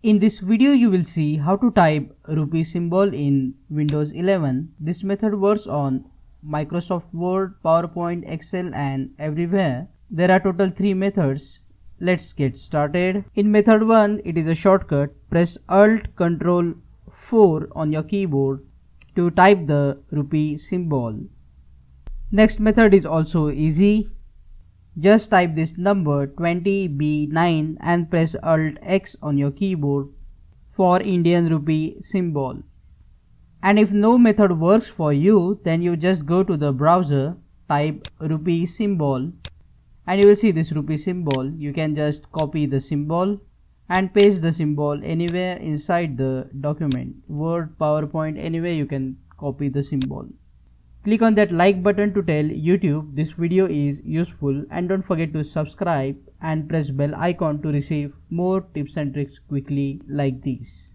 In this video you will see how to type rupee symbol in Windows 11. This method works on Microsoft Word, PowerPoint, Excel and everywhere. There are total 3 methods. Let's get started. In method 1, it is a shortcut. Press Alt Ctrl 4 on your keyboard to type the rupee symbol. Next method is also easy. Just type this number 20B9 and press Alt X on your keyboard for Indian rupee symbol. And if no method works for you, then you just go to the browser, type rupee symbol and you will see this rupee symbol. You can just copy the symbol and paste the symbol anywhere inside the document, Word, PowerPoint, anywhere you can copy the symbol. Click on that like button to tell YouTube this video is useful, and don't forget to subscribe and press bell icon to receive more tips and tricks quickly like these.